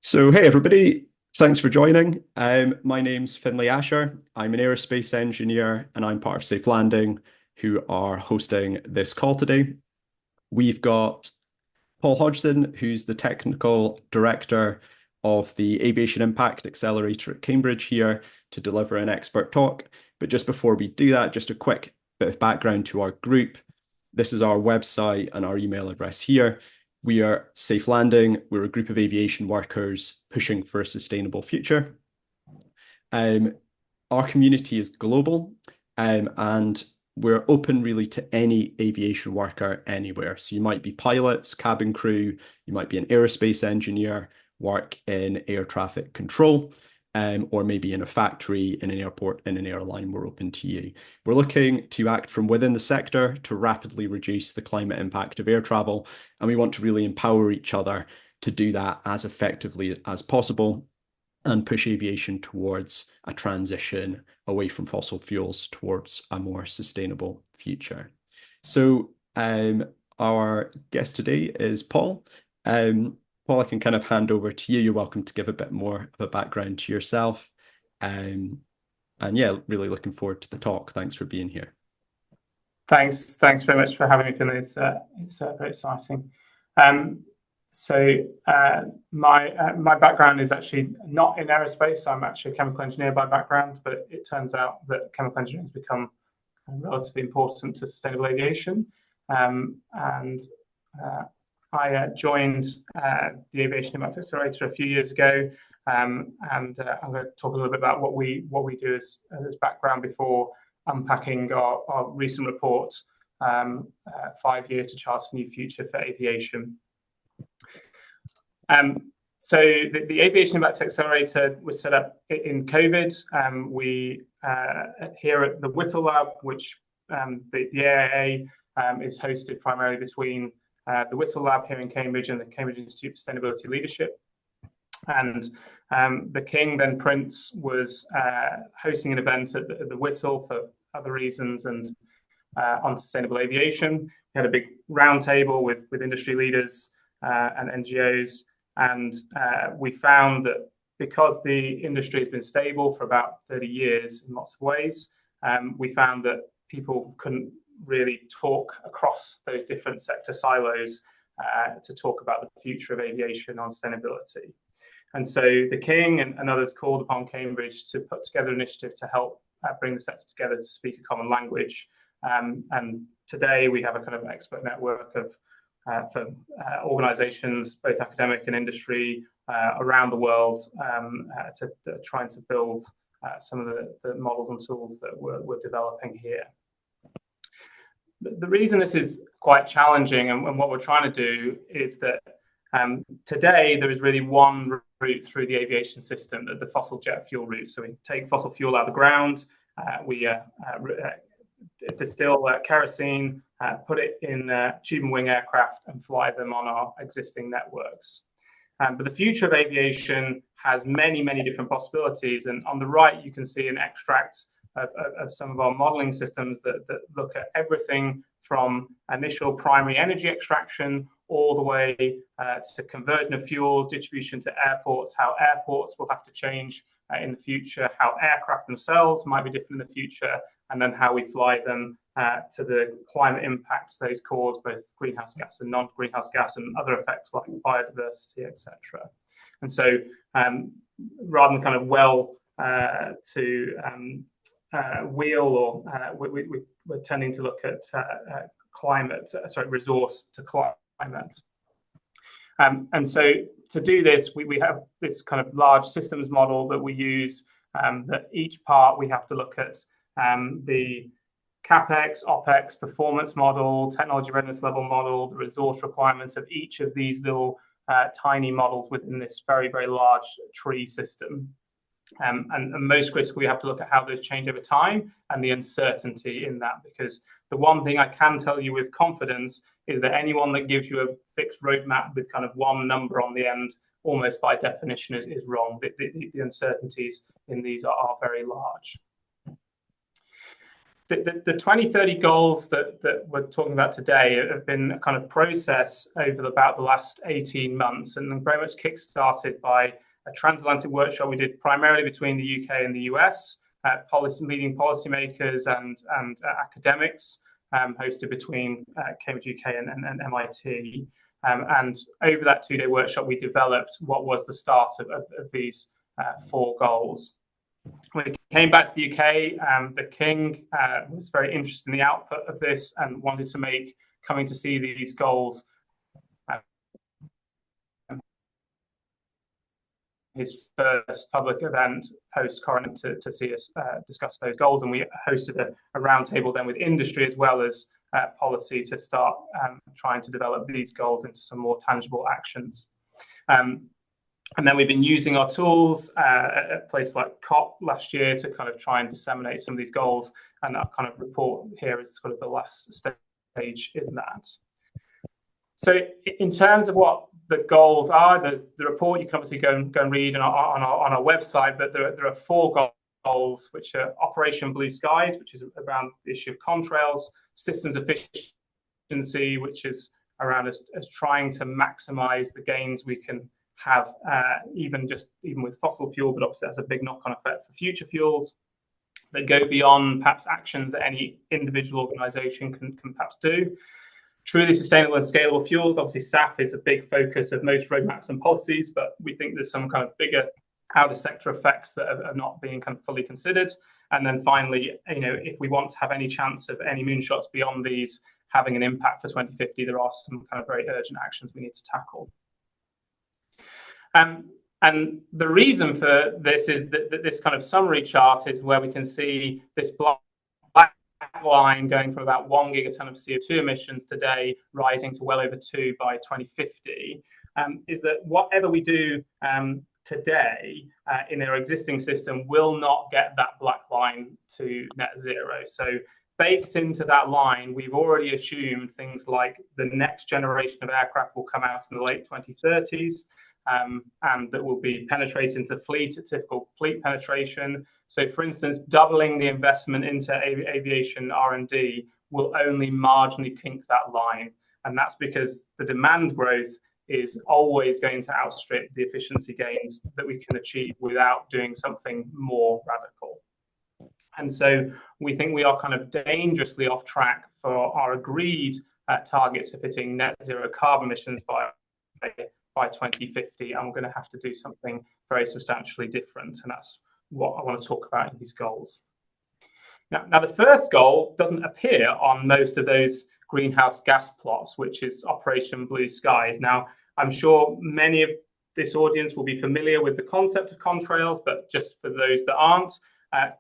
So, hey everybody, thanks for joining. My name's Finlay Asher. I'm an aerospace engineer and I'm part of Safe Landing, who are hosting this call today. We've got Paul Hodgson, who's the technical director of the Aviation Impact Accelerator at Cambridge here to deliver an expert talk. But just before we do that, just a quick bit of background to our group. This is our website and our email address here. We are Safe Landing. We're a group of aviation workers pushing for a sustainable future. Our community is global, and we're open really to any aviation worker anywhere. So you might be pilots, cabin crew, you might be an aerospace engineer, work in air traffic control, or maybe in a factory, in an airport, in an airline. We're open to you. We're looking to act from within the sector to rapidly reduce the climate impact of air travel, and we want to really empower each other to do that as effectively as possible and push aviation towards a transition away from fossil fuels towards a more sustainable future. So our guest today is Paul. Paul, I can kind of hand over to you. You're welcome to give a bit more of a background to yourself. And yeah, really looking forward to the talk. Thanks for being here. Thanks very much for having me, Finlay. It's very exciting. My background is actually not in aerospace. I'm actually a chemical engineer by background, but it turns out that chemical engineering has become relatively important to sustainable aviation. I joined the Aviation Impact Accelerator a few years ago, and I'm going to talk a little bit about what we do as background before unpacking our recent report, 5 years to chart a new future for aviation. So the Aviation Impact Accelerator was set up in COVID. We here at the Whittle Lab, which the AIA is hosted primarily between the Whittle Lab here in Cambridge and the Cambridge Institute for Sustainability Leadership. And the King, then Prince, was hosting an event at the Whittle for other reasons and on sustainable aviation. We had a big roundtable with industry leaders and NGOs, and we found that because the industry has been stable for about 30 years in lots of ways, we found that people couldn't really talk across those different sector silos to talk about the future of aviation on sustainability. And so the King and others called upon Cambridge to put together an initiative to help bring the sector together to speak a common language. And today we have a kind of expert network of for organizations, both academic and industry, around the world to trying to build some of the models and tools that we're developing here. The reason this is quite challenging and what we're trying to do is that today there is really one route through the aviation system, the fossil jet fuel route. So we take fossil fuel out of the ground, we distill kerosene, put it in tube and wing aircraft and fly them on our existing networks. But the future of aviation has many different possibilities. And on the right, you can see an extract of some of our modeling systems that look at everything from initial primary energy extraction all the way to conversion of fuels, distribution to airports, how airports will have to change in the future, how aircraft themselves might be different in the future, and then how we fly them to the climate impacts those cause, both greenhouse gas and non-greenhouse gas and other effects like biodiversity, etc. And so rather than kind of wheel, or we're tending to look at resource to climate. And so to do this, we have this kind of large systems model that we use, that each part we have to look at the CapEx, OpEx, performance model, technology readiness level model, the resource requirements of each of these little tiny models within this very large tree system. And most critically, we have to look at how those change over time and the uncertainty in that, because the one thing I can tell you with confidence is that anyone that gives you a fixed roadmap with kind of one number on the end, almost by definition, is wrong. The uncertainties in these are very large. The 2030 goals that we're talking about today have been a kind of process over about the last 18 months, and very much kick-started by a transatlantic workshop we did primarily between the UK and the US, leading policymakers and academics, hosted between Cambridge UK and MIT. And over that 2-day workshop, we developed what was the start of these 4 goals. When it came back to the UK, the King was very interested in the output of this and wanted to make coming to see these goals his first public event post-coroner to see us discuss those goals. And we hosted a roundtable then with industry as well as policy to start trying to develop these goals into some more tangible actions. And then we've been using our tools at a place like COP last year to kind of try and disseminate some of these goals. And that kind of report here is sort of the last stage in that. So in terms of what the goals are, there's the report you can obviously go and read on our website, but there are 4 goals, which are Operation Blue Skies, which is around the issue of contrails, systems efficiency, which is around us trying to maximize the gains we can have, even with fossil fuel, but obviously that's a big knock-on effect for future fuels that go beyond perhaps actions that any individual organization can perhaps do. Truly sustainable and scalable fuels. Obviously, SAF is a big focus of most roadmaps and policies, but we think there's some kind of bigger outer sector effects that are not being kind of fully considered. And then finally, if we want to have any chance of any moonshots beyond these having an impact for 2050, there are some kind of very urgent actions we need to tackle. And the reason for this is that this kind of summary chart is where we can see this black line going from about 1 gigaton of CO2 emissions today rising to well over 2 by 2050, is that whatever we do today in our existing system will not get that black line to net zero. So baked into that line, we've already assumed things like the next generation of aircraft will come out in the late 2030s, and that will be penetrated into fleet, a typical fleet penetration. So, for instance, doubling the investment into aviation R&D will only marginally kink that line. And that's because the demand growth is always going to outstrip the efficiency gains that we can achieve without doing something more radical. And so we think we are kind of dangerously off track for our agreed targets of hitting net zero carbon emissions by 2050, and we're going to have to do something very substantially different. And that's what I want to talk about in these goals. Now the first goal doesn't appear on most of those greenhouse gas plots, which is Operation Blue Skies. Now, I'm sure many of this audience will be familiar with the concept of contrails, but just for those that aren't,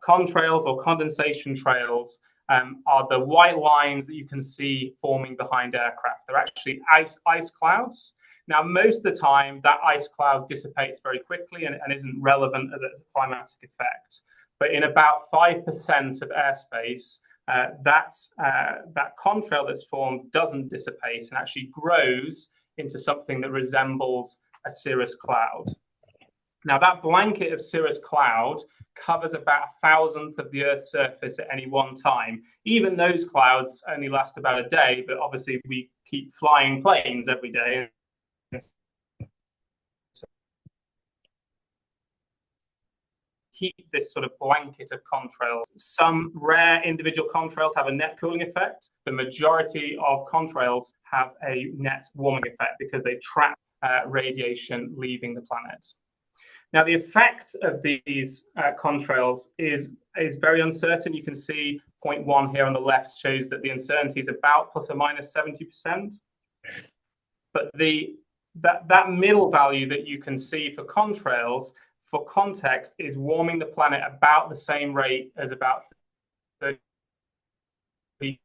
contrails or condensation trails are the white lines that you can see forming behind aircraft. They're actually ice clouds. Now, most of the time, that ice cloud dissipates very quickly and isn't relevant as a climatic effect. But in about 5% of airspace, that contrail that's formed doesn't dissipate and actually grows into something that resembles a cirrus cloud. Now, that blanket of cirrus cloud covers about 1,000th of the Earth's surface at any one time. Even those clouds only last about a day, but obviously we keep flying planes every day. Keep this sort of blanket of contrails. Some rare individual contrails have a net cooling effect. The majority of contrails have a net warming effect because they trap radiation leaving the planet. Now, the effect of these contrails is very uncertain. You can see point 1 here on the left shows that the uncertainty is about plus or minus 70%. But that middle value that you can see for contrails, for context, is warming the planet about the same rate as about 33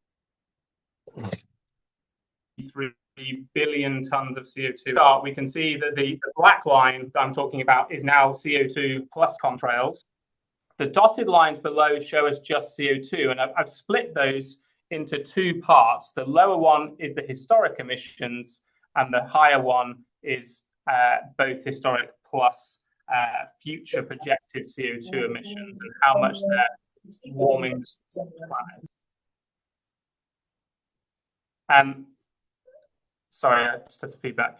billion tons of CO2. We can see that the black line that I'm talking about is now CO2 plus contrails. The dotted lines below show us just CO2, and I've split those into 2 parts. The lower one is the historic emissions, and the higher one is both historic plus future projected CO2 emissions and how much they're warming the planet. Sorry, just a feedback.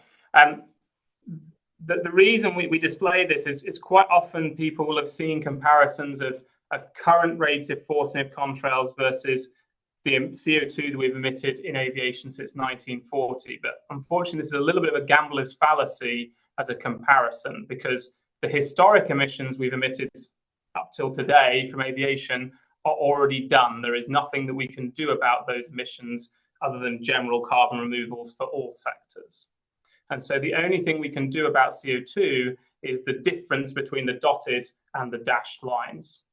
The reason we display this is quite often people will have seen comparisons of current rates of forcing of contrails versus the CO2 that we've emitted in aviation since 1940. But unfortunately, this is a little bit of a gambler's fallacy as a comparison, because the historic emissions we've emitted up till today from aviation are already done. There is nothing that we can do about those emissions other than general carbon removals for all sectors. And so the only thing we can do about CO2 is the difference between the dotted and the dashed lines.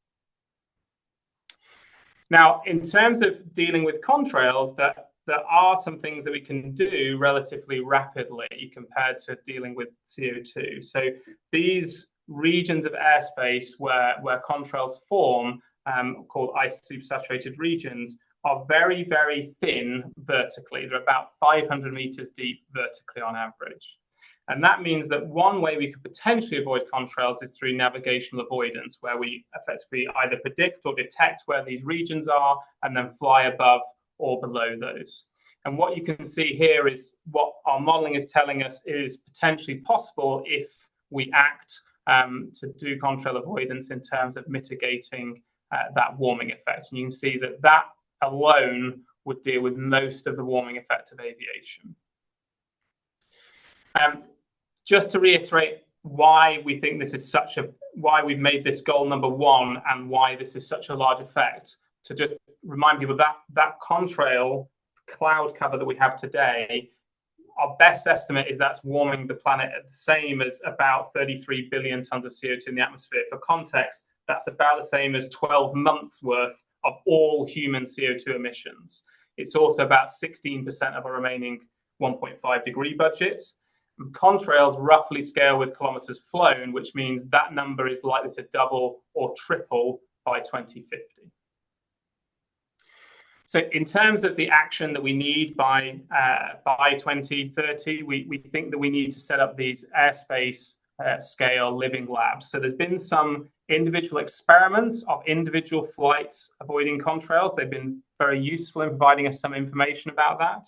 Now, in terms of dealing with contrails, there are some things that we can do relatively rapidly compared to dealing with CO2. So these regions of airspace where contrails form, called ice supersaturated regions, are very, very thin vertically. They're about 500 meters deep vertically on average. And that means that one way we could potentially avoid contrails is through navigational avoidance, where we effectively either predict or detect where these regions are and then fly above or below those. And what you can see here is what our modeling is telling us is potentially possible if we act to do contrail avoidance in terms of mitigating that warming effect. And you can see that that alone would deal with most of the warming effect of aviation. Just to reiterate why we think this is why we've made this goal number one and why this is such a large effect, to just remind people that contrail cloud cover that we have today, our best estimate is that's warming the planet at the same as about 33 billion tons of CO2 in the atmosphere. For context, that's about the same as 12 months worth of all human CO2 emissions. It's also about 16% of our remaining 1.5 degree budget. Contrails roughly scale with kilometers flown, which means that number is likely to double or triple by 2050. So in terms of the action that we need by 2030, we think that we need to set up these airspace scale living labs. So there's been some individual experiments of individual flights avoiding contrails. They've been very useful in providing us some information about that.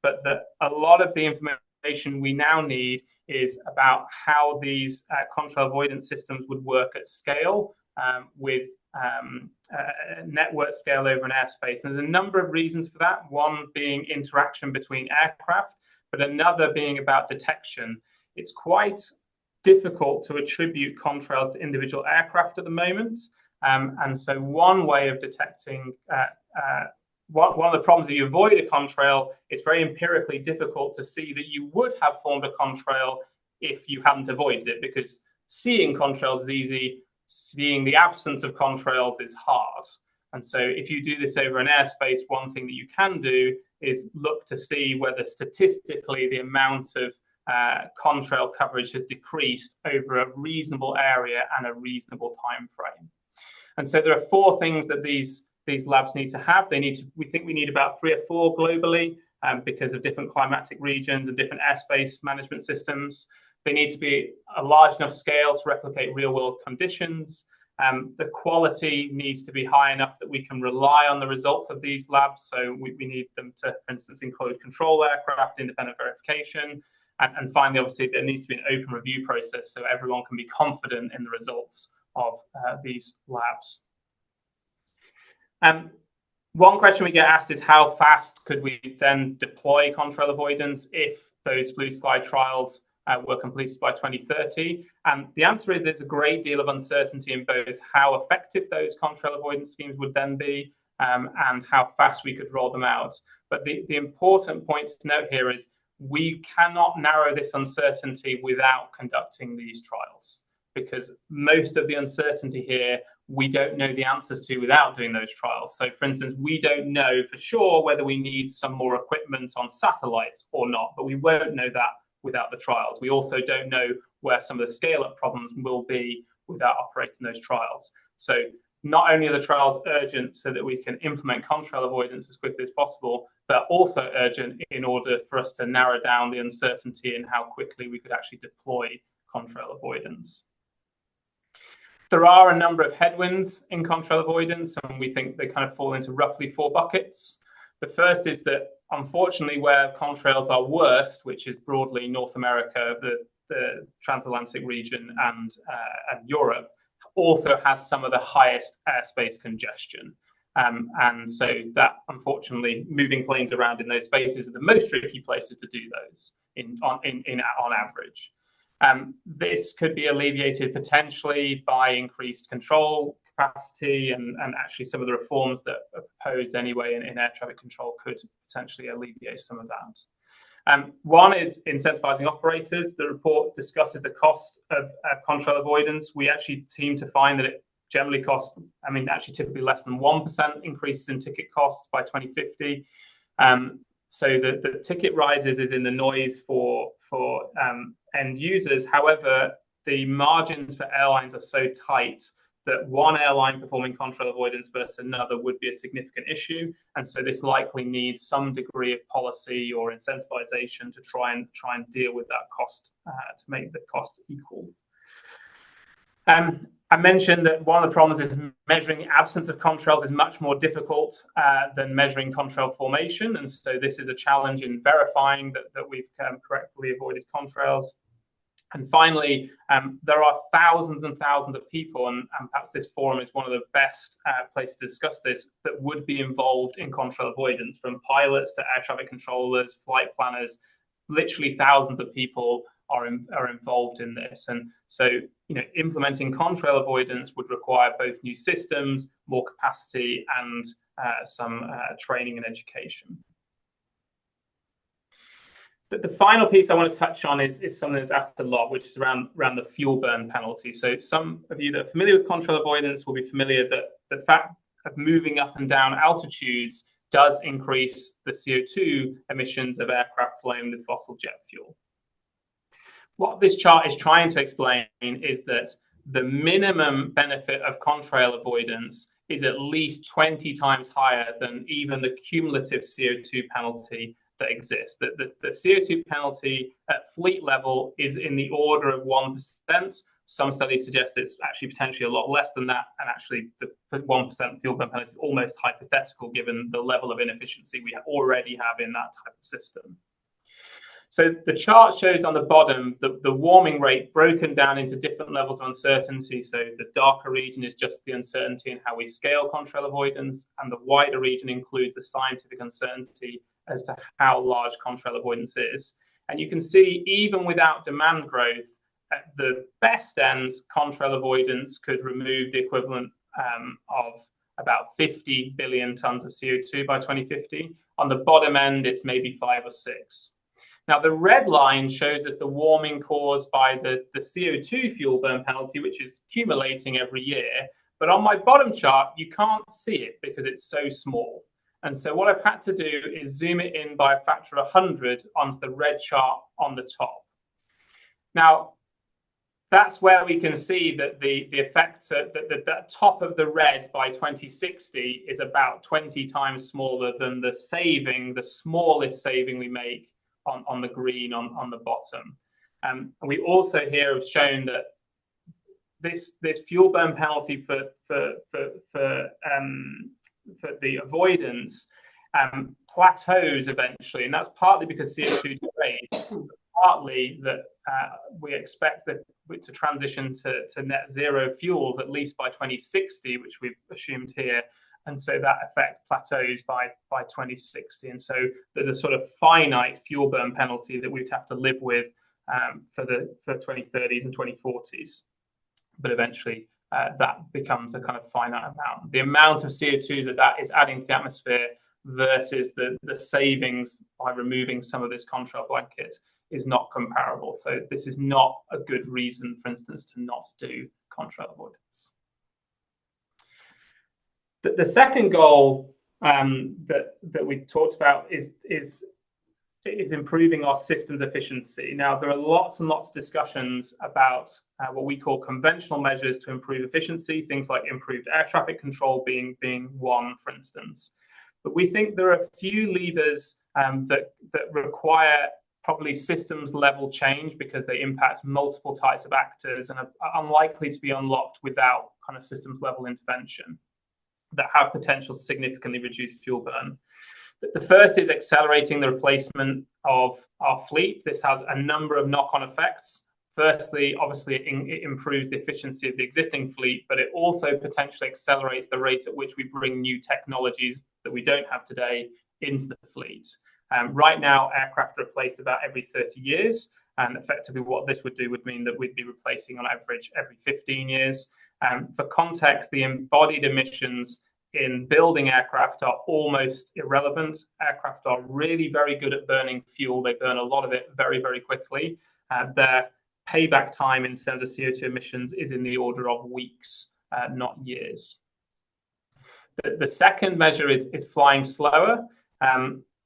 But a lot of the information we now need is about how these contrail avoidance systems would work at scale with network scale over an airspace. And there's a number of reasons for that. One being interaction between aircraft, but another being about detection. It's quite difficult to attribute contrails to individual aircraft at the moment. And so one way of detecting, one of the problems if you avoid a contrail, it's very empirically difficult to see that you would have formed a contrail if you hadn't avoided it, because seeing contrails is easy, seeing the absence of contrails is hard. And so if you do this over an airspace, one thing that you can do is look to see whether statistically the amount of contrail coverage has decreased over a reasonable area and a reasonable time frame. And so there are four things that these labs need to have. We think we need about 3 or 4 globally because of different climatic regions and different airspace management systems. They need to be a large enough scale to replicate real world conditions. The quality needs to be high enough that we can rely on the results of these labs. So we need them to, for instance, include control aircraft, independent verification. And finally, obviously, there needs to be an open review process so everyone can be confident in the results of these labs. One question we get asked is how fast could we then deploy contrail avoidance if those blue sky trials were completed by 2030? And the answer is there's a great deal of uncertainty in both how effective those contrail avoidance schemes would then be and how fast we could roll them out. But the important point to note here is we cannot narrow this uncertainty without conducting these trials, because most of the uncertainty here we don't know the answers to without doing those trials. So for instance, we don't know for sure whether we need some more equipment on satellites or not, but we won't know that without the trials. We also don't know where some of the scale-up problems will be without operating those trials. So not only are the trials urgent so that we can implement contrail avoidance as quickly as possible, they're also urgent in order for us to narrow down the uncertainty in how quickly we could actually deploy contrail avoidance. There are a number of headwinds in contrail avoidance, and we think they kind of fall into roughly 4 buckets. The first is that, unfortunately, where contrails are worst, which is broadly North America, the transatlantic region, and Europe, also has some of the highest airspace congestion. And so that, unfortunately, moving planes around in those spaces are the most tricky places to do those on average. This could be alleviated potentially by increased control capacity, and actually some of the reforms that are proposed anyway in air traffic control could potentially alleviate some of that. One is incentivizing operators. The report discusses the cost of contrail avoidance. We actually seem to find that it generally costs, actually typically less than 1% increases in ticket costs by 2050. So the ticket rises is in the noise for end users. However, the margins for airlines are so tight that one airline performing contrail avoidance versus another would be a significant issue, and so this likely needs some degree of policy or incentivization to try and deal with that cost, to make the cost equal. I mentioned that one of the problems is measuring absence of contrails is much more difficult than measuring contrail formation, and so this is a challenge in verifying that we've correctly avoided contrails. And finally, there are thousands and thousands of people, and perhaps this forum is one of the best places to discuss this, that would be involved in contrail avoidance, from pilots to air traffic controllers, flight planners. Literally thousands of people are involved in this. And so, implementing contrail avoidance would require both new systems, more capacity, and some training and education. The final piece I want to touch on is something that's asked a lot, which is around the fuel burn penalty. So some of you that are familiar with contrail avoidance will be familiar that the fact of moving up and down altitudes does increase the CO2 emissions of aircraft flying with fossil jet fuel. What this chart is trying to explain is that the minimum benefit of contrail avoidance is at least 20 times higher than even the cumulative CO2 penalty that exists. The CO2 penalty at fleet level is in the order of 1%. Some studies suggest it's actually potentially a lot less than that, and actually the 1% fuel burn penalty is almost hypothetical given the level of inefficiency we already have in that type of system. So the chart shows on the bottom the warming rate broken down into different levels of uncertainty. So the darker region is just the uncertainty in how we scale contrail avoidance, and the wider region includes the scientific uncertainty as to how large contrail avoidance is. And you can see, even without demand growth, at the best end, contrail avoidance could remove the equivalent of about 50 billion tons of CO2 by 2050. On the bottom end, it's maybe 5 or 6. Now, the red line shows us the warming caused by the CO2 fuel burn penalty, which is accumulating every year. But on my bottom chart, you can't see it because it's so small. And so what I've had to do is zoom it in by a factor of 100 onto the red chart on the top. Now, that's where we can see that the effect that the top of the red by 2060 is about 20 times smaller than the smallest saving we make on the green on the bottom. And we also here have shown that this fuel burn penalty for the avoidance plateaus eventually, and that's partly because CO2 degrades, partly that we expect that to transition to net zero fuels at least by 2060, which we've assumed here, and so that effect plateaus by 2060, and so there's a sort of finite fuel burn penalty that we'd have to live with for 2030s and 2040s, but eventually that becomes a kind of finite amount. The amount of CO2 that is adding to the atmosphere versus the savings by removing some of this contrail blanket is not comparable. So this is not a good reason, for instance, to not do contrail avoidance. The second goal that we talked about is improving our systems efficiency. Now, there are lots and lots of discussions about what we call conventional measures to improve efficiency, things like improved air traffic control being one, for instance. But we think there are a few levers that require probably systems level change because they impact multiple types of actors and are unlikely to be unlocked without kind of systems level intervention that have potential to significantly reduce fuel burn. The first is accelerating the replacement of our fleet. This has a number of knock-on effects. Firstly, obviously, it improves the efficiency of the existing fleet, but it also potentially accelerates the rate at which we bring new technologies that we don't have today into the fleet. Right now, aircraft are replaced about every 30 years, and effectively what this would do would mean that we'd be replacing on average every 15 years. For context, the embodied emissions in building aircraft are almost irrelevant. Aircraft are really very good at burning fuel. They burn a lot of it very, very quickly. Their payback time in terms of CO2 emissions is in the order of weeks, not years. The second measure is flying slower.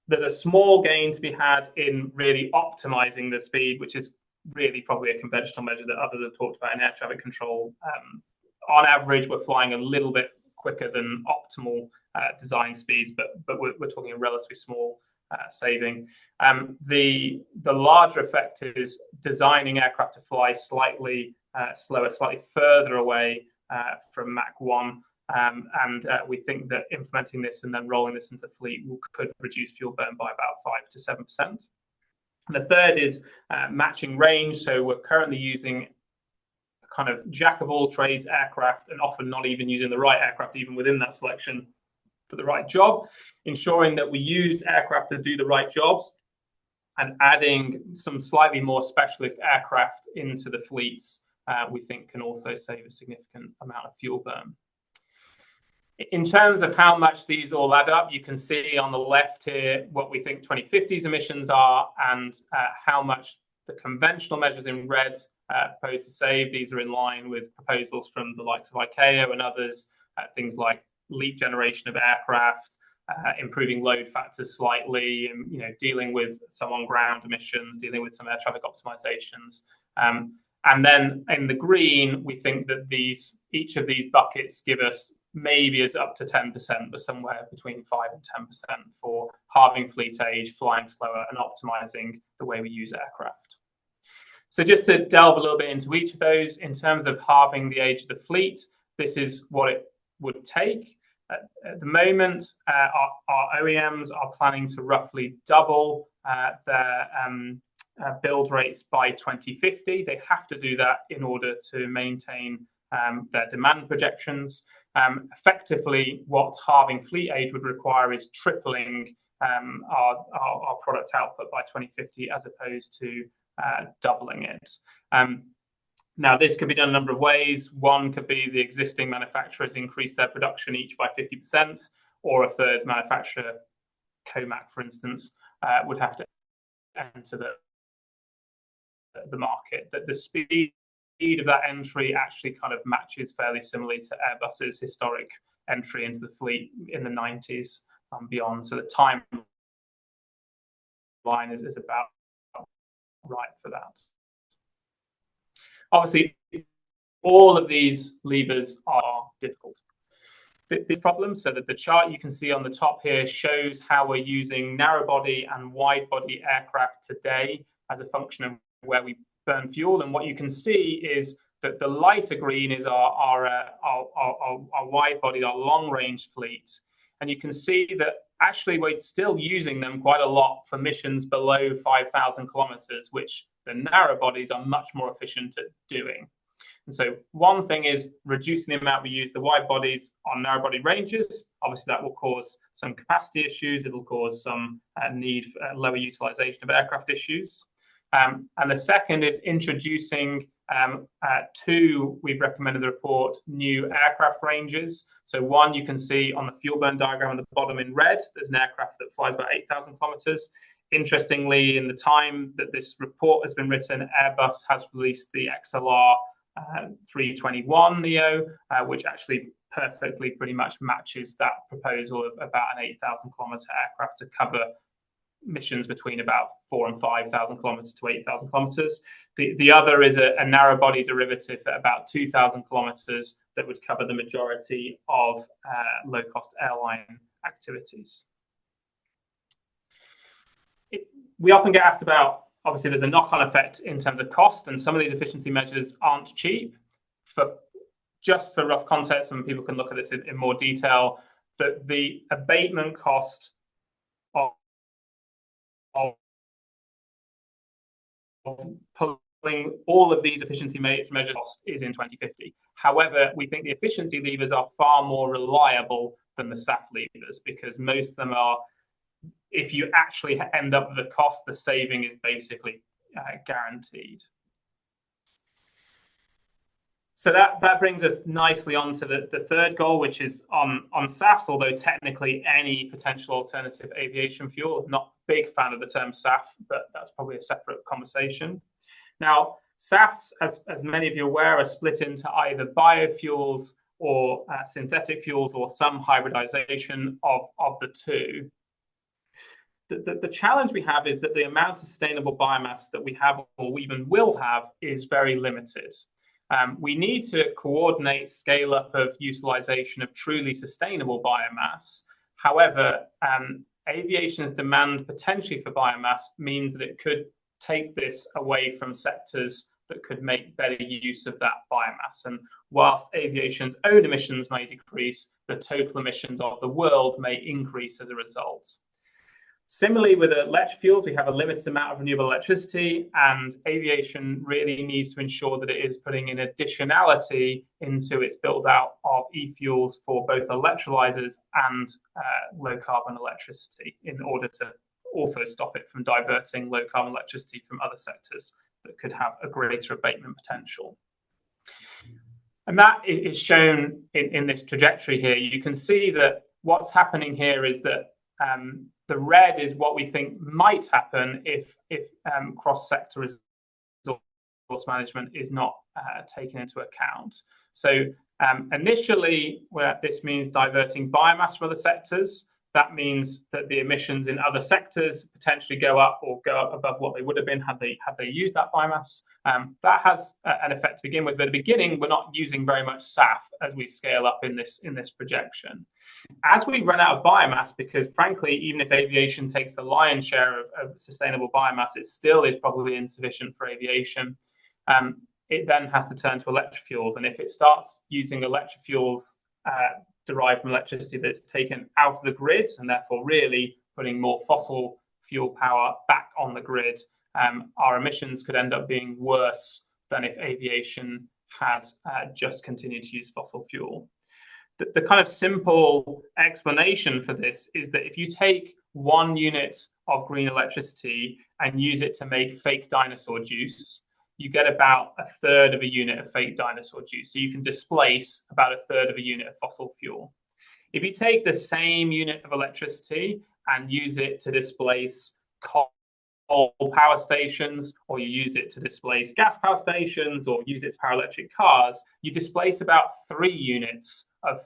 There's a small gain to be had in really optimizing the speed, which is really probably a conventional measure that others have talked about in air traffic control. On average, we're flying a little bit quicker than optimal design speeds, but we're talking a relatively small saving. The larger effect is designing aircraft to fly slightly slower, slightly further away from Mach 1. And we think that implementing this and then rolling this into the fleet could reduce fuel burn by about 5 to 7%. And the third is matching range. So we're currently using a kind of jack of all trades aircraft and often not even using the right aircraft, even within that selection, for the right job. Ensuring that we use aircraft to do the right jobs and adding some slightly more specialist aircraft into the fleets, we think can also save a significant amount of fuel burn. In terms of how much these all add up, you can see on the left here what we think 2050's emissions are and how much the conventional measures in red propose to save. These are in line with proposals from the likes of ICAO and others, things like lead generation of aircraft, improving load factors slightly, and dealing with some on-ground emissions, dealing with some air traffic optimizations. And then in the green, we think that each of these buckets give us maybe as up to 10%, but somewhere between 5 and 10% for halving fleet age, flying slower, and optimizing the way we use aircraft. So just to delve a little bit into each of those, in terms of halving the age of the fleet, this is what it would take. At the moment, our OEMs are planning to roughly double their build rates by 2050. They have to do that in order to maintain their demand projections. Effectively, what halving fleet age would require is tripling our product output by 2050 as opposed to doubling it. Now, this could be done a number of ways. One could be the existing manufacturers increase their production each by 50%, or a third manufacturer, Comac, for instance, would have to enter the market. The speed of that entry actually kind of matches fairly similarly to Airbus's historic entry into the fleet in the 90s and beyond. So the timeline is about right for that. Obviously, all of these levers are difficult. This problem, so that the chart you can see on the top here shows how we're using narrow body and wide body aircraft today as a function of where we burn fuel. And what you can see is that the lighter green is our wide body, our long range fleet. And you can see that actually we're still using them quite a lot for missions below 5,000 kilometers, which the narrow bodies are much more efficient at doing. And so one thing is reducing the amount we use the wide bodies on narrow body ranges. Obviously, that will cause some capacity issues. It'll cause some need for lower utilization of aircraft issues. And the second is introducing two, we've recommended the report, new aircraft ranges. So one, you can see on the fuel burn diagram at the bottom in red, there's an aircraft that flies about 8,000 kilometers. Interestingly, in the time that this report has been written, Airbus has released the XLR 321 Neo, which actually perfectly pretty much matches that proposal of about an 8,000 kilometer aircraft to cover missions between about 4,000 and 5,000 kilometers to 8,000 kilometers. The other is a narrow body derivative at about 2,000 kilometers that would cover the majority of low cost airline activities. We often get asked about Obviously, there's a knock-on effect in terms of cost, and some of these efficiency measures aren't cheap. Just for rough context, and people can look at this in more detail, that the abatement cost of pulling all of these efficiency measures cost is in 2050. However, we think the efficiency levers are far more reliable than the SAF levers, because most of them are, if you actually end up with the cost, the saving is basically guaranteed. So that brings us nicely on to the third goal, which is on SAFs, although technically any potential alternative aviation fuel. Not a big fan of the term SAF, but that's probably a separate conversation. Now, SAFs, as many of you are aware, are split into either biofuels or synthetic fuels, or some hybridization of the two. The challenge we have is that the amount of sustainable biomass that we have, or even will have, is very limited. We need to coordinate scale up of utilization of truly sustainable biomass. However, aviation's demand potentially for biomass means that it could take this away from sectors that could make better use of that biomass. And whilst aviation's own emissions may decrease, the total emissions of the world may increase as a result. Similarly, with electric fuels, we have a limited amount of renewable electricity, and aviation really needs to ensure that it is putting in additionality into its build out of e-fuels for both electrolyzers and low carbon electricity, in order to also stop it from diverting low carbon electricity from other sectors that could have a greater abatement potential. And that is shown in this trajectory here. You can see that what's happening here is that the red is what we think might happen if cross-sector resource management is not taken into account. So initially, where this means diverting biomass from other sectors, that means that the emissions in other sectors potentially go up, or go up above what they would have been had they used that biomass. That has an effect to begin with, but at the beginning, we're not using very much SAF as we scale up in this projection. As we run out of biomass, because frankly, even if aviation takes the lion's share of sustainable biomass, it still is probably insufficient for aviation. It then has to turn to electric fuels, and if it starts using electric fuels derived from electricity that's taken out of the grid, and therefore really putting more fossil fuel power back on the grid, our emissions could end up being worse than if aviation had just continued to use fossil fuel. The kind of simple explanation for this is that if you take 1 unit of green electricity and use it to make fake dinosaur juice, you get about 1/3 of a unit of fake dinosaur juice. So you can displace about 1/3 of a unit of fossil fuel. If you take the same unit of electricity and use it to displace coal power stations, or you use it to displace gas power stations, or use it to power electric cars, you displace about 3 units of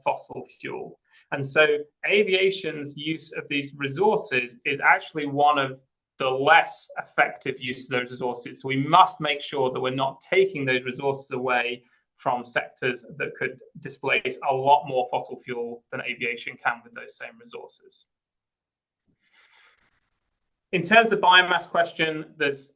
fossil fuel. And so aviation's use of these resources is actually one of the less effective use of those resources. So we must make sure that we're not taking those resources away from sectors that could displace a lot more fossil fuel than aviation can with those same resources. In terms of the biomass question, there's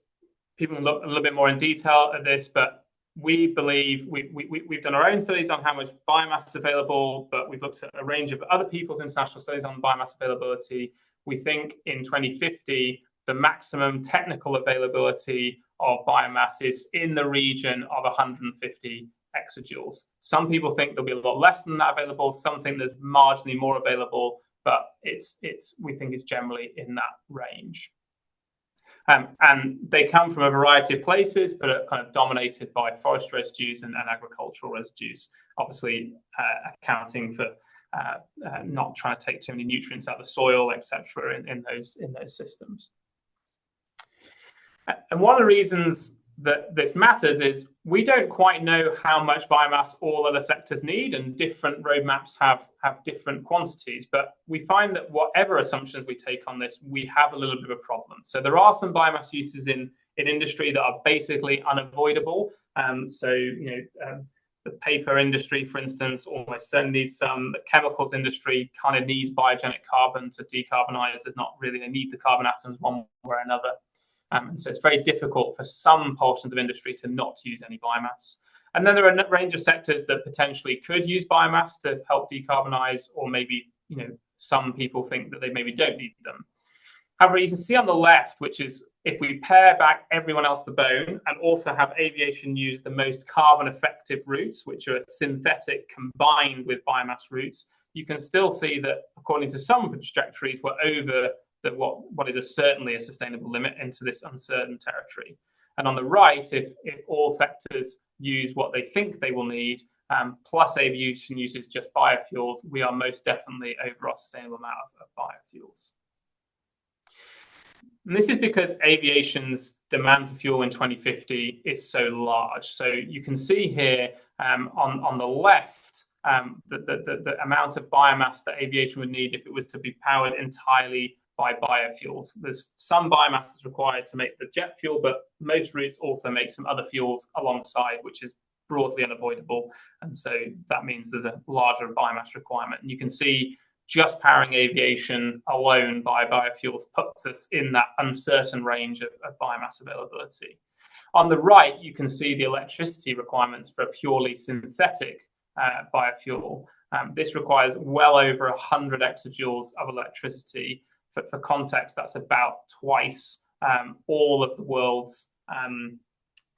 people can look a little bit more in detail at this, but we believe we've done our own studies on how much biomass is available, but we've looked at a range of other people's international studies on biomass availability. We think in 2050, the maximum technical availability of biomass is in the region of 150 exajoules. Some people think there'll be a lot less than that available. Some think there's marginally more available, but we think it's generally in that range. And they come from a variety of places, but are kind of dominated by forest residues and agricultural residues, obviously accounting for not trying to take too many nutrients out of the soil, etc., in those systems. And one of the reasons that this matters is we don't quite know how much biomass all other sectors need, and different roadmaps have different quantities. But we find that whatever assumptions we take on this, we have a little bit of a problem. So there are some biomass uses in industry that are basically unavoidable. The paper industry, for instance, almost certainly needs some. The chemicals industry kind of needs biogenic carbon to decarbonize. There's not really a need the carbon atoms one way or another. And so it's very difficult for some portions of industry to not use any biomass. And then there are a range of sectors that potentially could use biomass to help decarbonize, or maybe, some people think that they maybe don't need them. However, you can see on the left, which is if we pare back everyone else the bone and also have aviation use the most carbon effective routes, which are synthetic combined with biomass routes, you can still see that according to some trajectories, we're over what is certainly a sustainable limit into this uncertain territory. And on the right, if all sectors use what they think they will need, plus aviation uses just biofuels, we are most definitely over our sustainable amount of biofuels. And this is because aviation's demand for fuel in 2050 is so large. So you can see here on the left the amount of biomass that aviation would need if it was to be powered entirely by biofuels. There's some biomass that's required to make the jet fuel, but most routes also make some other fuels alongside, which is broadly unavoidable. And so that means there's a larger biomass requirement. And you can see just powering aviation alone by biofuels puts us in that uncertain range of biomass availability. On the right, you can see the electricity requirements for a purely synthetic biofuel. This requires well over 100 exajoules of electricity. For context, that's about twice all of the world's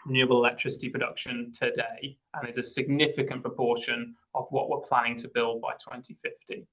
renewable electricity production today, and is a significant proportion of what we're planning to build by 2050.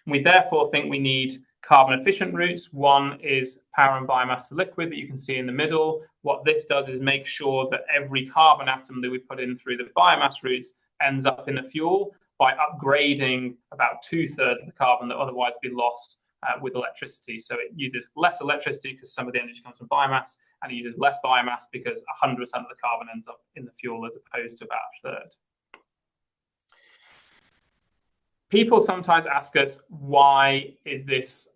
We therefore think we need carbon efficient routes. One is power and biomass to liquid that you can see in the middle. What this does is make sure that every carbon atom that we put in through the biomass routes ends up in the fuel by upgrading about 2/3 of the carbon that otherwise be lost with electricity. So it uses less electricity because some of the energy comes from biomass, and it uses less biomass because 100% of the carbon ends up in the fuel as opposed to about 1/3. People sometimes ask us, why is this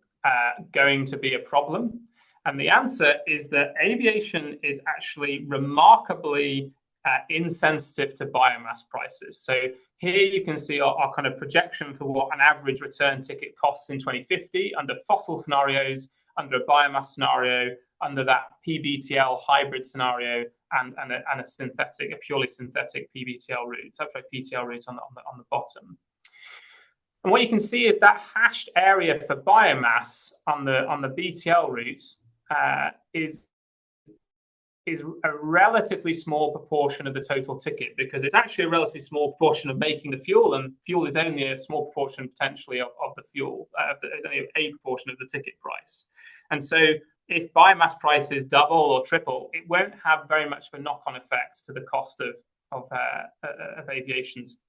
going to be a problem? And the answer is that aviation is actually remarkably insensitive to biomass prices. So here you can see our kind of projection for what an average return ticket costs in 2050 under fossil scenarios, under a biomass scenario, under that PBTL hybrid scenario, and a purely synthetic PBTL route, sorry, PTL route on the bottom. And what you can see is that hashed area for biomass on the BTL routes is a relatively small proportion of the total ticket, because it's actually a relatively small proportion of making the fuel, and fuel is only a small proportion potentially of the fuel. It's only a proportion of the ticket price. And so if biomass prices double or triple, it won't have very much of a knock-on effect to the cost of aviation's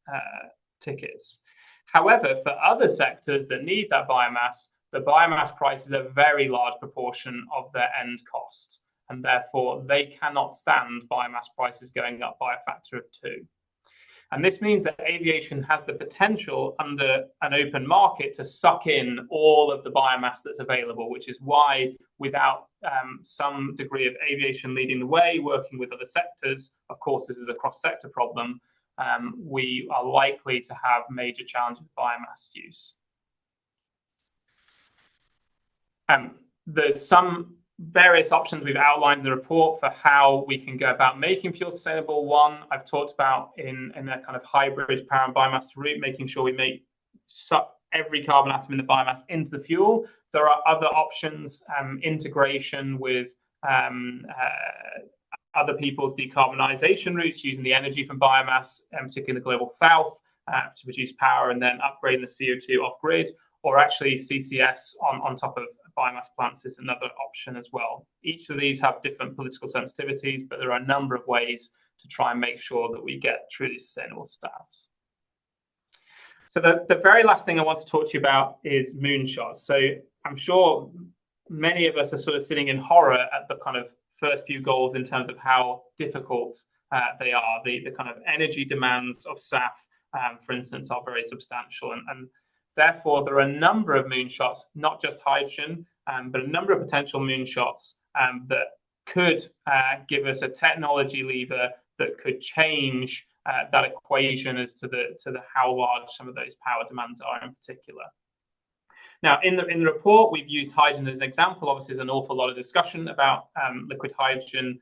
tickets. However, for other sectors that need that biomass, the biomass price is a very large proportion of their end cost, and therefore they cannot stand biomass prices going up by a factor of 2. And this means that aviation has the potential under an open market to suck in all of the biomass that's available, which is why without some degree of aviation leading the way, working with other sectors, of course this is a cross-sector problem, we are likely to have major challenges with biomass use. There's some various options we've outlined in the report for how we can go about making fuel sustainable. One I've talked about in a kind of hybrid power and biomass route, making sure we suck every carbon atom in the biomass into the fuel. There are other options, integration with other people's decarbonisation routes, using the energy from biomass, particularly in the global south, to produce power and then upgrading the CO2 off grid, or actually CCS on top of biomass plants is another option as well. Each of these have different political sensitivities, but there are a number of ways to try and make sure that we get truly sustainable staffs. So the very last thing I want to talk to you about is Moonshot. So I'm sure many of us are sort of sitting in horror at the kind of first few goals in terms of how difficult they are. The kind of energy demands of SAF, for instance, are very substantial. And therefore, there are a number of moonshots, not just hydrogen, but a number of potential moonshots that could give us a technology lever that could change that equation as to how large some of those power demands are in particular. Now, in the report, we've used hydrogen as an example. Obviously, there's an awful lot of discussion about liquid hydrogen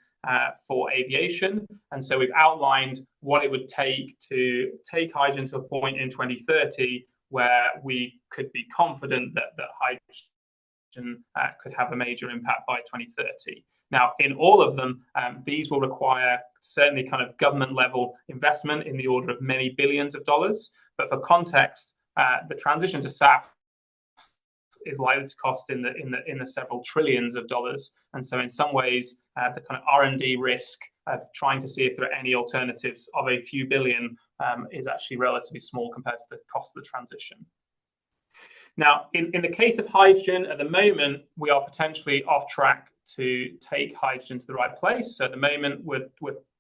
for aviation. And so we've outlined what it would take to take hydrogen to a point in 2030 where we could be confident that hydrogen could have a major impact by 2030. Now, in all of them, these will require certainly kind of government level investment in the order of many billions of dollars. But for context, the transition to SAF is likely to cost in the several trillions of dollars. And so in some ways, the kind of R&D risk of trying to see if there are any alternatives of a few billion is actually relatively small compared to the cost of the transition. Now, in the case of hydrogen, at the moment, we are potentially off track to take hydrogen to the right place. So at the moment, we're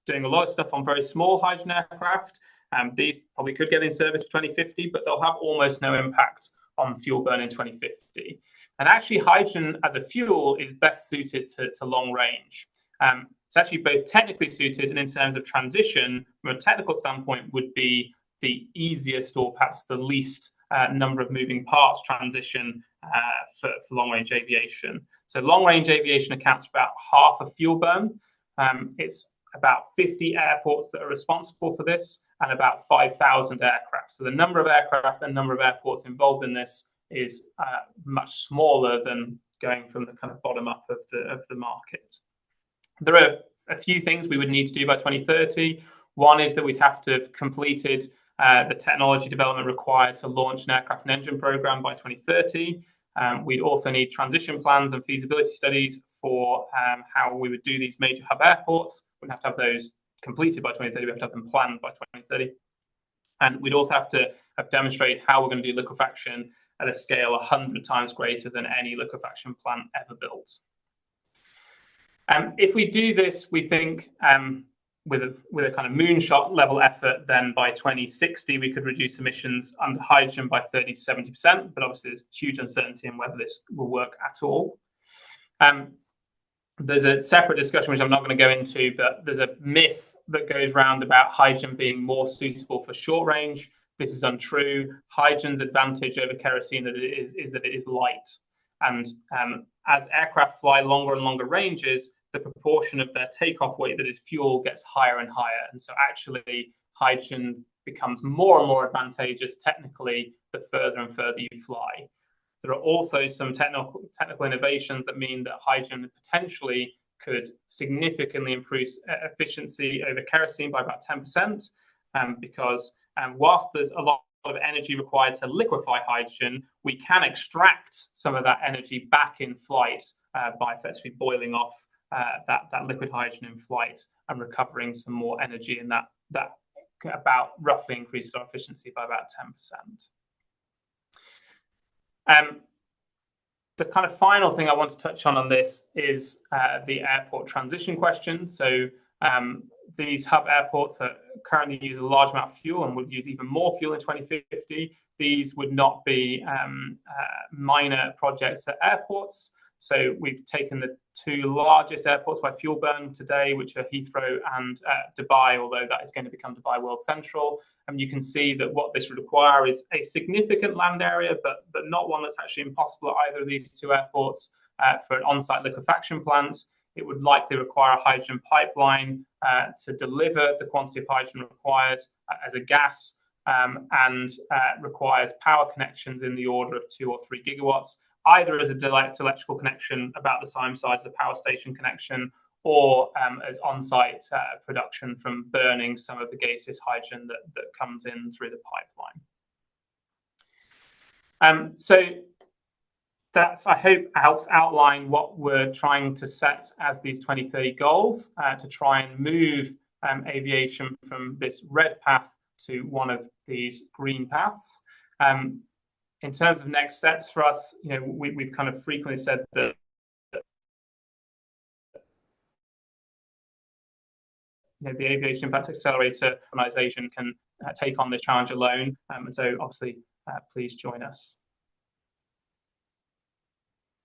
doing a lot of stuff on very small hydrogen aircraft. These probably could get in service for 2050, but they'll have almost no impact on fuel burn in 2050. And actually, hydrogen as a fuel is best suited to long range. It's actually both technically suited and in terms of transition, from a technical standpoint, would be the easiest or perhaps the least number of moving parts transition for long-range aviation. So long-range aviation accounts for about half of fuel burn. It's about 50 airports that are responsible for this and about 5,000 aircraft. So the number of aircraft and number of airports involved in this is much smaller than going from the kind of bottom up of the market. There are a few things we would need to do by 2030. One is that we'd have to have completed the technology development required to launch an aircraft and engine program by 2030. We'd also need transition plans and feasibility studies for how we would do these major hub airports. We'd have to have those completed by 2030. We have to have them planned by 2030. And we'd also have to have demonstrated how we're going to do liquefaction at a scale 100 times greater than any liquefaction plant ever built. If we do this, we think with a kind of moonshot level effort, then by 2060, we could reduce emissions under hydrogen by 30 to 70%. But obviously, there's huge uncertainty in whether this will work at all. There's a separate discussion, which I'm not going to go into, but there's a myth that goes around about hydrogen being more suitable for short range. This is untrue. Hydrogen's advantage over kerosene is that it is light. And as aircraft fly longer and longer ranges, the proportion of their takeoff weight that is fuel gets higher and higher. And so actually, hydrogen becomes more and more advantageous technically the further and further you fly. There are also some technical innovations that mean that hydrogen potentially could significantly improve efficiency over kerosene by about 10%, because whilst there's a lot of energy required to liquefy hydrogen, we can extract some of that energy back in flight by effectively boiling off that liquid hydrogen in flight and recovering some more energy, and that about roughly increases our efficiency by about 10%. The kind of final thing I want to touch on this is the airport transition question. So these hub airports currently use a large amount of fuel and would use even more fuel in 2050. These would not be minor projects at airports. So we've taken the two largest airports by fuel burn today, which are Heathrow and Dubai, although that is going to become Dubai World Central. And you can see that what this would require is a significant land area, but not one that's actually impossible at either of these two airports for an on-site liquefaction plant. It would likely require a hydrogen pipeline to deliver the quantity of hydrogen required as a gas, and requires power connections in the order of 2 or 3 gigawatts, either as a direct electrical connection about the same size as the power station connection, or as on-site production from burning some of the gaseous hydrogen that comes in through the pipeline. So that's, I hope, helps outline what we're trying to set as these 2030 goals to try and move aviation from this red path to one of these green paths. In terms of next steps for us, we've kind of frequently said that the Aviation Impact Accelerator organization can take on this challenge alone. And so obviously, please join us.